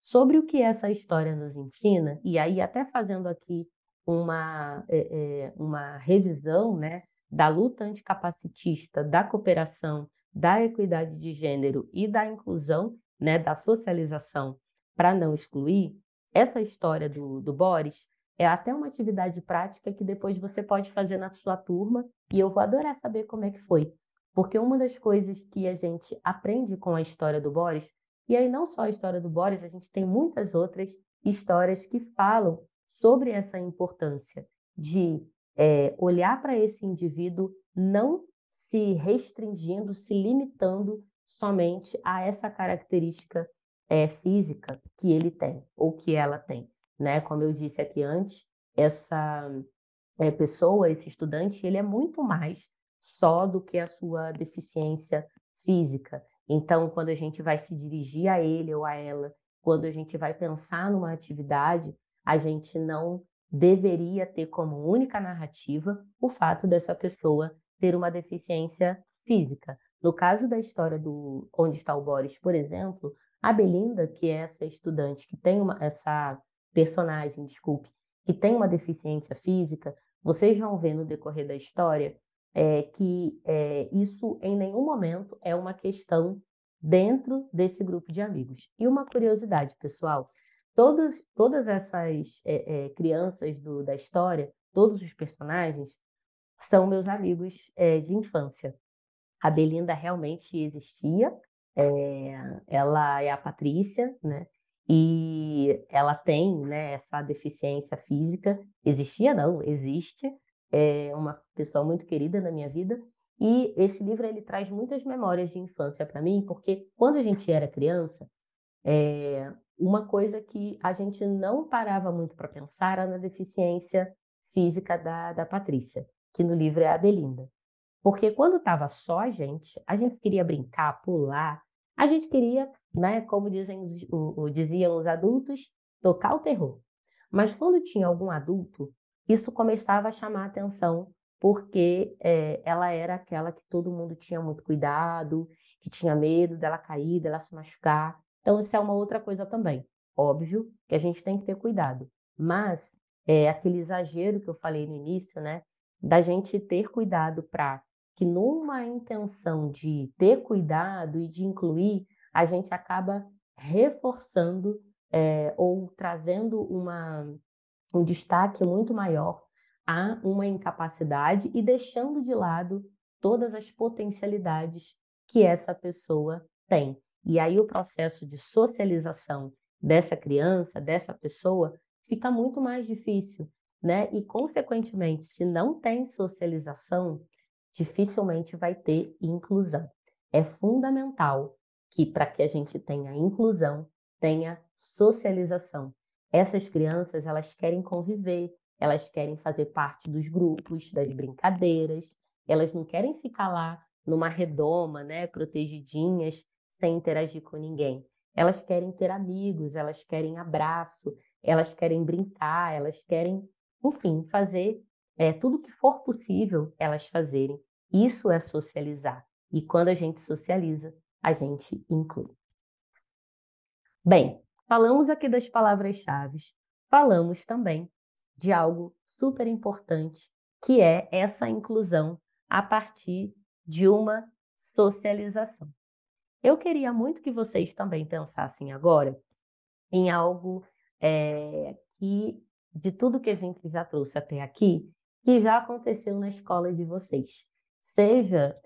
Sobre o que essa história nos ensina, e aí até fazendo aqui uma revisão, né, da luta anticapacitista, da cooperação, da equidade de gênero e da inclusão, né, da socialização para não excluir, essa história do Boris é até uma atividade prática que depois você pode fazer na sua turma e eu vou adorar saber como é que foi. Porque uma das coisas que a gente aprende com a história do Boris, e aí não só a história do Boris, a gente tem muitas outras histórias que falam sobre essa importância de olhar para esse indivíduo não se restringindo, se limitando somente a essa característica física que ele tem ou que ela tem, né? Como eu disse aqui antes, essa pessoa, esse estudante, ele é muito mais só do que a sua deficiência física. Então, quando a gente vai se dirigir a ele ou a ela, quando a gente vai pensar numa atividade, a gente não deveria ter como única narrativa o fato dessa pessoa ter uma deficiência física. No caso da história do Onde Está o Boris, por exemplo, a Belinda, que é essa estudante que tem essa personagem, desculpe, que tem uma deficiência física, vocês vão ver no decorrer da história que isso em nenhum momento é uma questão dentro desse grupo de amigos. E uma curiosidade, pessoal, todas essas crianças da história, todos os personagens, são meus amigos de infância. A Belinda realmente existia, ela é a Patrícia, né? E ela tem, né, essa deficiência física. Existia, não, existe. É uma pessoa muito querida na minha vida. E esse livro ele traz muitas memórias de infância para mim, porque quando a gente era criança, uma coisa que a gente não parava muito para pensar era na deficiência física da Patrícia, que no livro é a Belinda. Porque quando estava só a gente queria brincar, pular, a gente queria, né, como diziam os adultos, tocar o terror. Mas quando tinha algum adulto, isso começava a chamar a atenção, porque ela era aquela que todo mundo tinha muito cuidado, que tinha medo dela cair, dela se machucar. Então, isso é uma outra coisa também. Óbvio que a gente tem que ter cuidado, mas aquele exagero que eu falei no início, né, da gente ter cuidado para que numa intenção de ter cuidado e de incluir, a gente acaba reforçando ou trazendo um destaque muito maior a uma incapacidade e deixando de lado todas as potencialidades que essa pessoa tem. E aí o processo de socialização dessa criança, dessa pessoa, fica muito mais difícil, né? E, consequentemente, se não tem socialização, dificilmente vai ter inclusão. É fundamental que, para que a gente tenha inclusão, tenha socialização. Essas crianças, elas querem conviver, elas querem fazer parte dos grupos, das brincadeiras, elas não querem ficar lá numa redoma, né, protegidinhas, sem interagir com ninguém. Elas querem ter amigos, elas querem abraço, elas querem brincar, elas querem, enfim, fazer tudo que for possível elas fazerem. Isso é socializar. E quando a gente socializa, a gente inclui. Bem, falamos aqui das palavras-chave, falamos também de algo super importante, que é essa inclusão a partir de uma socialização. Eu queria muito que vocês também pensassem agora em algo que, de tudo que a gente já trouxe até aqui, que já aconteceu na escola de vocês. Seja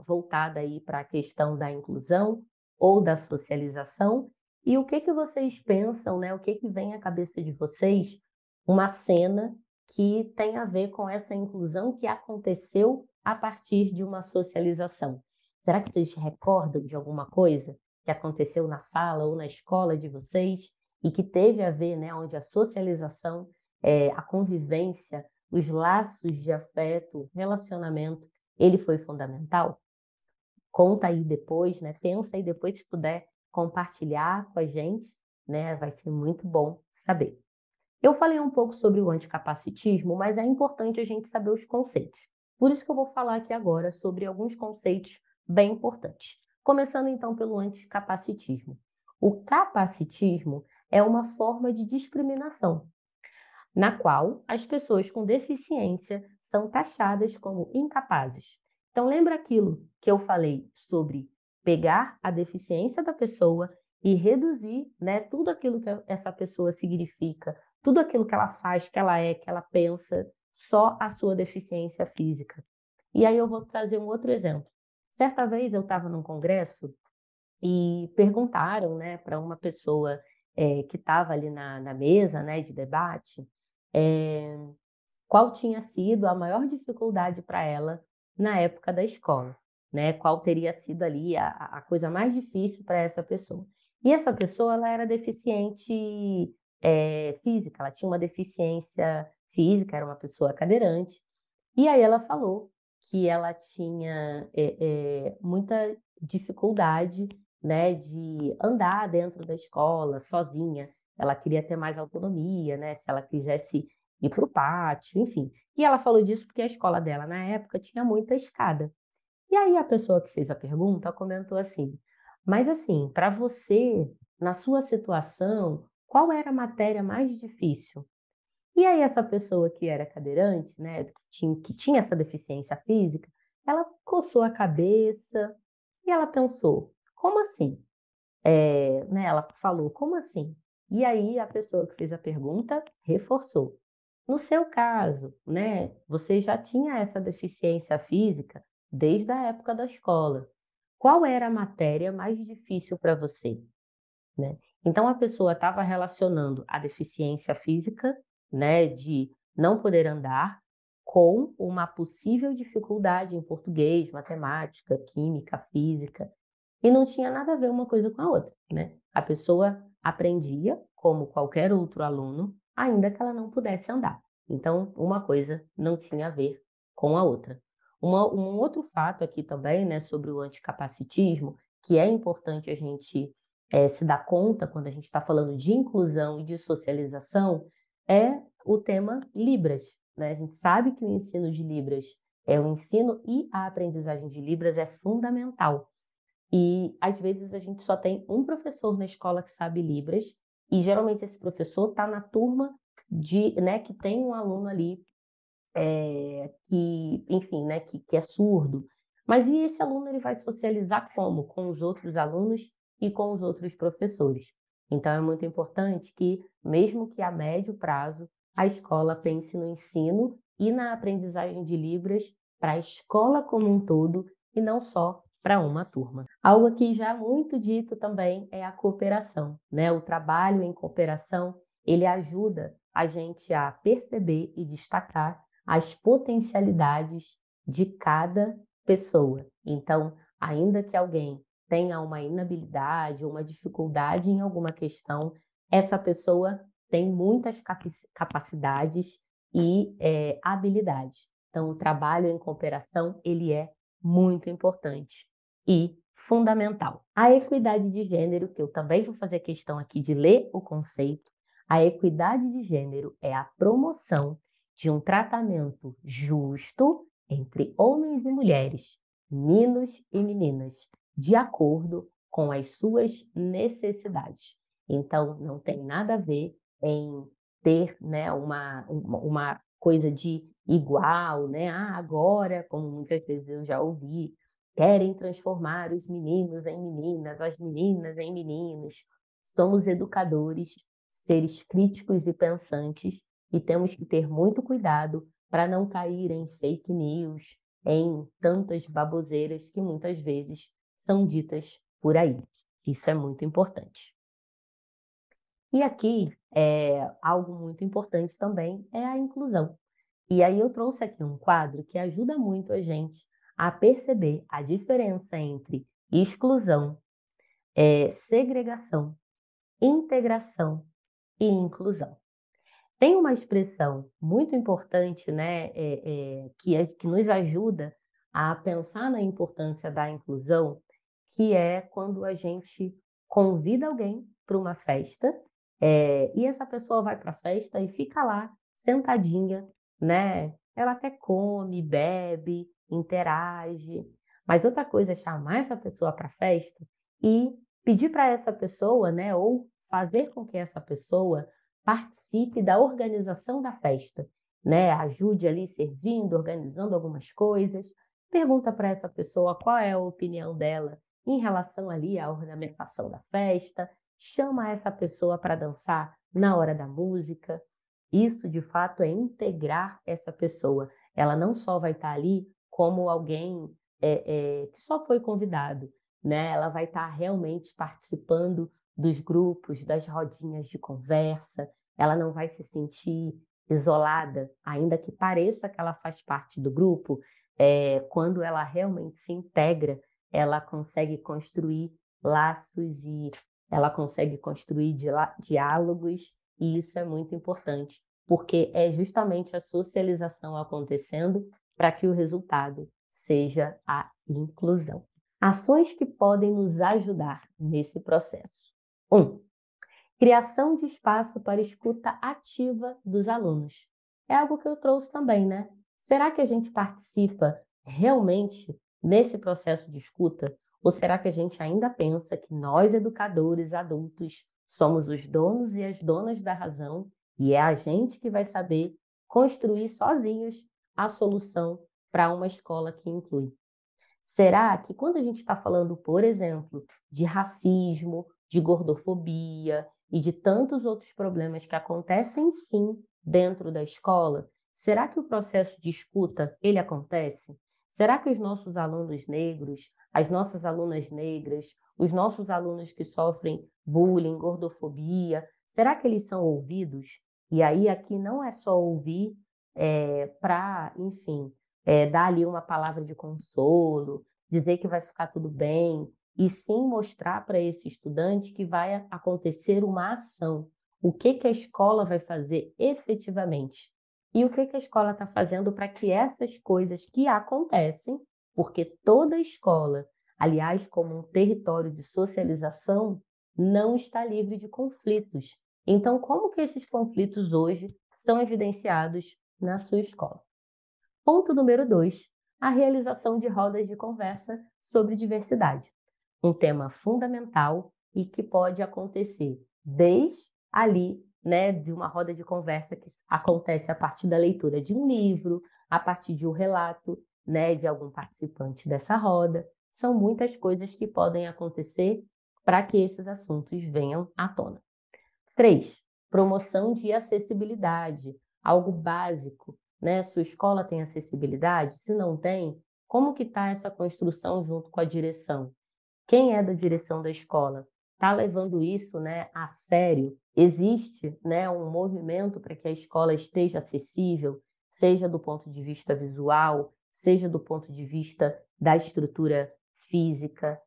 voltada aí para a questão da inclusão ou da socialização, e o que vocês pensam, né? O que vem à cabeça de vocês, uma cena que tem a ver com essa inclusão que aconteceu a partir de uma socialização. Será que vocês recordam de alguma coisa que aconteceu na sala ou na escola de vocês e que teve a ver, né, onde a socialização, a convivência, os laços de afeto, relacionamento, ele foi fundamental? Conta aí depois, né? Pensa aí depois, se puder compartilhar com a gente. né? Vai ser muito bom saber. Eu falei um pouco sobre o anticapacitismo, mas é importante a gente saber os conceitos. Por isso que eu vou falar aqui agora sobre alguns conceitos bem importantes. Começando então pelo anticapacitismo. O capacitismo é uma forma de discriminação, na qual as pessoas com deficiência são taxadas como incapazes. Então, lembra aquilo que eu falei sobre pegar a deficiência da pessoa e reduzir, né, tudo aquilo que essa pessoa significa, tudo aquilo que ela faz, que ela é, que ela pensa, só a sua deficiência física. E aí eu vou trazer um outro exemplo. Certa vez eu estava num congresso e perguntaram, né, para uma pessoa que estava ali na mesa, né, de debate, eh, qual tinha sido a maior dificuldade para ela na época da escola, né? Qual teria sido ali a coisa mais difícil para essa pessoa. E essa pessoa, ela era deficiente física, ela tinha uma deficiência física, era uma pessoa cadeirante. E aí ela falou que ela tinha muita dificuldade, né, de andar dentro da escola sozinha. Ela queria ter mais autonomia, né, se ela quisesse ir para o pátio, enfim. E ela falou disso porque a escola dela, na época, tinha muita escada. E aí a pessoa que fez a pergunta comentou assim: mas assim, para você, na sua situação, qual era a matéria mais difícil? E aí essa pessoa que era cadeirante, né, que tinha essa deficiência física, ela coçou a cabeça e ela pensou: como assim? Né, ela falou: como assim? E aí a pessoa que fez a pergunta reforçou: no seu caso, né, você já tinha essa deficiência física desde a época da escola. Qual era a matéria mais difícil para você? Né? Então a pessoa estava relacionando a deficiência física, né, de não poder andar, com uma possível dificuldade em português, matemática, química, física, e não tinha nada a ver uma coisa com a outra, né? A pessoa aprendia como qualquer outro aluno, ainda que ela não pudesse andar. Então, uma coisa não tinha a ver com a outra. Um outro fato aqui também, né, sobre o anticapacitismo, que é importante a gente se dar conta quando a gente está falando de inclusão e de socialização, é o tema Libras, né? A gente sabe que o ensino de Libras o ensino e a aprendizagem de Libras é fundamental. E às vezes a gente só tem um professor na escola que sabe Libras, e geralmente esse professor está na turma né, que tem um aluno ali que, enfim, né, que é surdo. Mas e esse aluno ele vai socializar como? Com os outros alunos e com os outros professores. Então é muito importante que, mesmo que a médio prazo, a escola pense no ensino e na aprendizagem de Libras para a escola como um todo e não só para uma turma. Algo que já é muito dito também é a cooperação, né? O trabalho em cooperação, ele ajuda a gente a perceber e destacar as potencialidades de cada pessoa. Então, ainda que alguém tenha uma inabilidade ou uma dificuldade em alguma questão, essa pessoa tem muitas capacidades e habilidades. Então, o trabalho em cooperação, ele é muito importante e fundamental. A equidade de gênero, que eu também vou fazer questão aqui de ler o conceito, a equidade de gênero é a promoção de um tratamento justo entre homens e mulheres, meninos e meninas, de acordo com as suas necessidades. Então, não tem nada a ver em ter, né, uma coisa de igual, né? Ah, agora, como muitas vezes eu já ouvi, querem transformar os meninos em meninas, as meninas em meninos. Somos educadores, seres críticos e pensantes, e temos que ter muito cuidado para não cair em fake news, em tantas baboseiras que muitas vezes são ditas por aí. Isso é muito importante. E aqui, algo muito importante também é a inclusão. E aí eu trouxe aqui um quadro que ajuda muito a gente a perceber a diferença entre exclusão, segregação, integração e inclusão. Tem uma expressão muito importante, né, que nos ajuda a pensar na importância da inclusão, que é quando a gente convida alguém para uma festa, e essa pessoa vai para a festa e fica lá, sentadinha, né? Ela até come, bebe, interage. Mas outra coisa é chamar essa pessoa para a festa e pedir para essa pessoa, né, ou fazer com que essa pessoa participe da organização da festa, né? Ajude ali servindo, organizando algumas coisas. Pergunta para essa pessoa qual é a opinião dela em relação ali à ornamentação da festa, chama essa pessoa para dançar na hora da música. Isso, de fato, é integrar essa pessoa. Ela não só vai estar ali como alguém que só foi convidado, né? Ela vai estar realmente participando dos grupos, das rodinhas de conversa. Ela não vai se sentir isolada, ainda que pareça que ela faz parte do grupo. Quando ela realmente se integra, ela consegue construir laços e ela consegue construir diálogos, e isso é muito importante, porque é justamente a socialização acontecendo para que o resultado seja a inclusão. Ações que podem nos ajudar nesse processo. 1. Criação de espaço para escuta ativa dos alunos. É algo que eu trouxe também, né? Será que a gente participa realmente nesse processo de escuta? Ou será que a gente ainda pensa que nós, educadores adultos, somos os donos e as donas da razão e é a gente que vai saber construir sozinhos a solução para uma escola que inclui? Será que quando a gente está falando, por exemplo, de racismo, de gordofobia e de tantos outros problemas que acontecem sim dentro da escola, será que o processo de escuta ele acontece? Será que os nossos alunos negros, as nossas alunas negras, os nossos alunos que sofrem bullying, gordofobia, será que eles são ouvidos? E aí aqui não é só ouvir para, enfim, dar ali uma palavra de consolo, dizer que vai ficar tudo bem, e sim mostrar para esse estudante que vai acontecer uma ação. O que que a escola vai fazer efetivamente? E o que que a escola está fazendo para que essas coisas que acontecem, porque toda escola, aliás, como um território de socialização, não está livre de conflitos. Então, como que esses conflitos hoje são evidenciados na sua escola? Ponto número 2, a realização de rodas de conversa sobre diversidade. Um tema fundamental e que pode acontecer desde ali, né, de uma roda de conversa que acontece a partir da leitura de um livro, a partir de um relato, né, de algum participante dessa roda. São muitas coisas que podem acontecer para que esses assuntos venham à tona. 3. Promoção de acessibilidade, algo básico, né? Sua escola tem acessibilidade? Se não tem, como que está essa construção junto com a direção? Quem é da direção da escola está levando isso, né, a sério? Existe, né, um movimento para que a escola esteja acessível, seja do ponto de vista visual, seja do ponto de vista da estrutura física,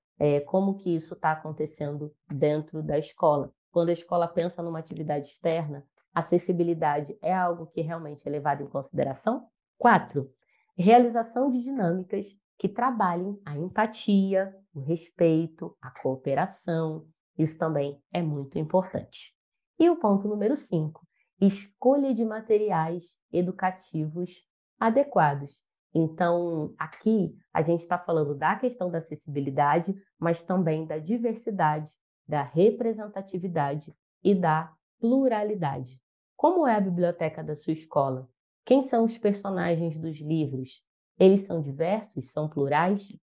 como que isso está acontecendo dentro da escola? Quando a escola pensa numa atividade externa, acessibilidade é algo que realmente é levado em consideração? 4. Realização de dinâmicas que trabalhem a empatia, o respeito, a cooperação. Isso também é muito importante. E o ponto número 5, escolha de materiais educativos adequados. Então, aqui a gente está falando da questão da acessibilidade, mas também da diversidade, da representatividade e da pluralidade. Como é a biblioteca da sua escola? Quem são os personagens dos livros? Eles são diversos? São plurais?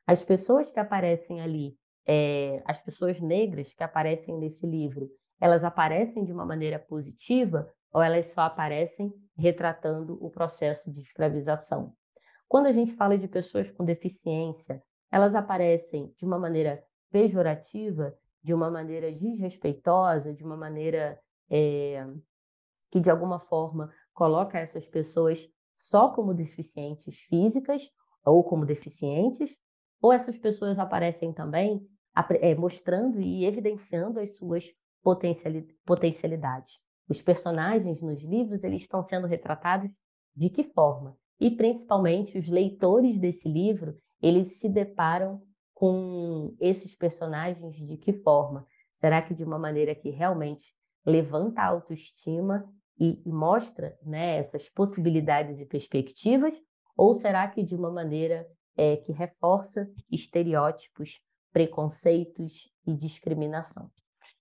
As pessoas que aparecem ali, as pessoas negras que aparecem nesse livro, elas aparecem de uma maneira positiva ou elas só aparecem retratando o processo de escravização? Quando a gente fala de pessoas com deficiência, elas aparecem de uma maneira pejorativa, de uma maneira desrespeitosa, de uma maneira que de alguma forma coloca essas pessoas só como deficientes físicas ou como deficientes, ou essas pessoas aparecem também mostrando e evidenciando as suas potencialidades. Os personagens nos livros eles estão sendo retratados de que forma? E principalmente os leitores desse livro, eles se deparam com esses personagens de que forma? Será que de uma maneira que realmente levanta a autoestima e mostra, né, essas possibilidades e perspectivas? Ou será que de uma maneira que reforça estereótipos, preconceitos e discriminação?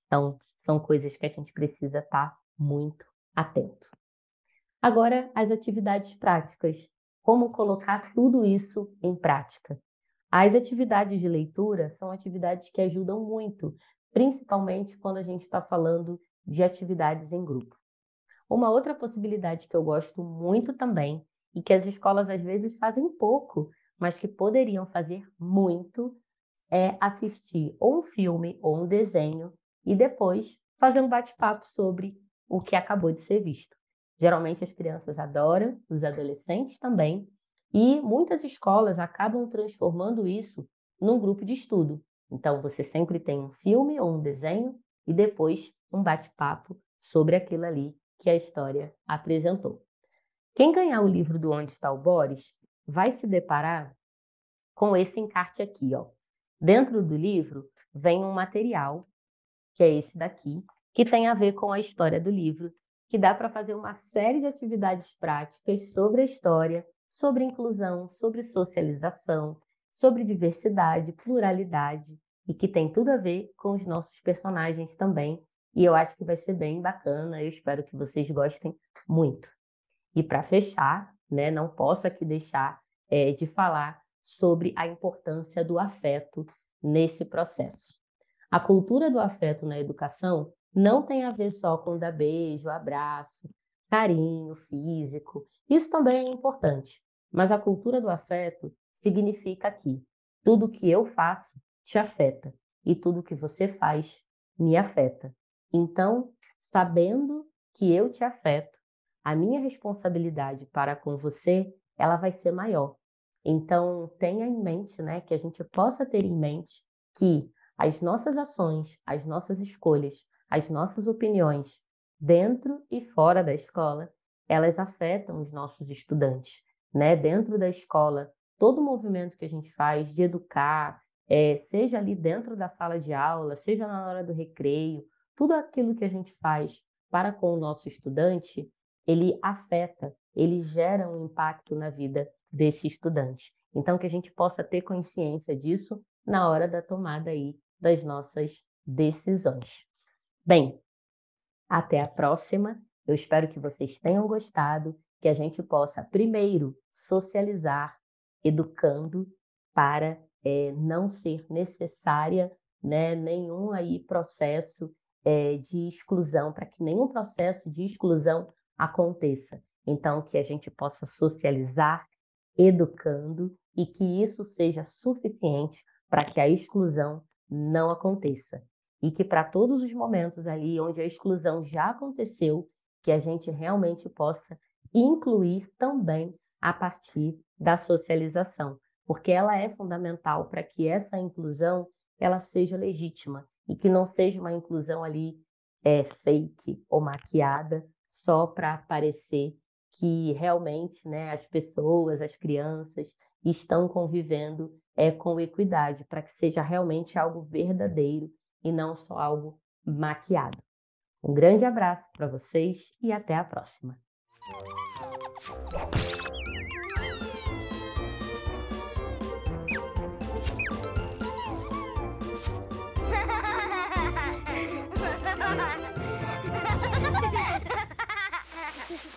Então, são coisas que a gente precisa estar muito atento. Agora, as atividades práticas. Como colocar tudo isso em prática? As atividades de leitura são atividades que ajudam muito, principalmente quando a gente está falando de atividades em grupo. Uma outra possibilidade que eu gosto muito também, e que as escolas às vezes fazem pouco, mas que poderiam fazer muito, é assistir ou um filme ou um desenho e depois fazer um bate-papo sobre o que acabou de ser visto. Geralmente as crianças adoram, os adolescentes também, e muitas escolas acabam transformando isso num grupo de estudo. Então você sempre tem um filme ou um desenho e depois um bate-papo sobre aquilo ali que a história apresentou. Quem ganhar o livro do Onde Está o Boris vai se deparar com esse encarte aqui, ó. Dentro do livro vem um material, que é esse daqui, que tem a ver com a história do livro, que dá para fazer uma série de atividades práticas sobre a história, sobre inclusão, sobre socialização, sobre diversidade, pluralidade, e que tem tudo a ver com os nossos personagens também. E eu acho que vai ser bem bacana, eu espero que vocês gostem muito. E para fechar, né, não posso aqui deixar de falar sobre a importância do afeto nesse processo. A cultura do afeto na educação não tem a ver só com dar beijo, abraço, carinho físico. Isso também é importante, mas a cultura do afeto significa que tudo que eu faço te afeta e tudo que você faz me afeta. Então, sabendo que eu te afeto, a minha responsabilidade para com você, ela vai ser maior. Então, tenha em mente, né, que a gente possa ter em mente que as nossas ações, as nossas escolhas, as nossas opiniões, dentro e fora da escola, elas afetam os nossos estudantes, né? Dentro da escola, todo o movimento que a gente faz de educar, seja ali dentro da sala de aula, seja na hora do recreio, tudo aquilo que a gente faz para com o nosso estudante, ele afeta, ele gera um impacto na vida desse estudante. Então, que a gente possa ter consciência disso na hora da tomada aí das nossas decisões. Bem, até a próxima. Eu espero que vocês tenham gostado, que a gente possa primeiro socializar, educando para não ser necessária, né, nenhum aí processo de exclusão, para que nenhum processo de exclusão aconteça. Então, que a gente possa socializar, educando e que isso seja suficiente para que a exclusão não aconteça. E que para todos os momentos ali onde a exclusão já aconteceu, que a gente realmente possa incluir também a partir da socialização, porque ela é fundamental para que essa inclusão ela seja legítima e que não seja uma inclusão ali fake ou maquiada só para parecer que realmente, né, as pessoas, as crianças estão convivendo com equidade, para que seja realmente algo verdadeiro e não só algo maquiado. Um grande abraço para vocês e até a próxima.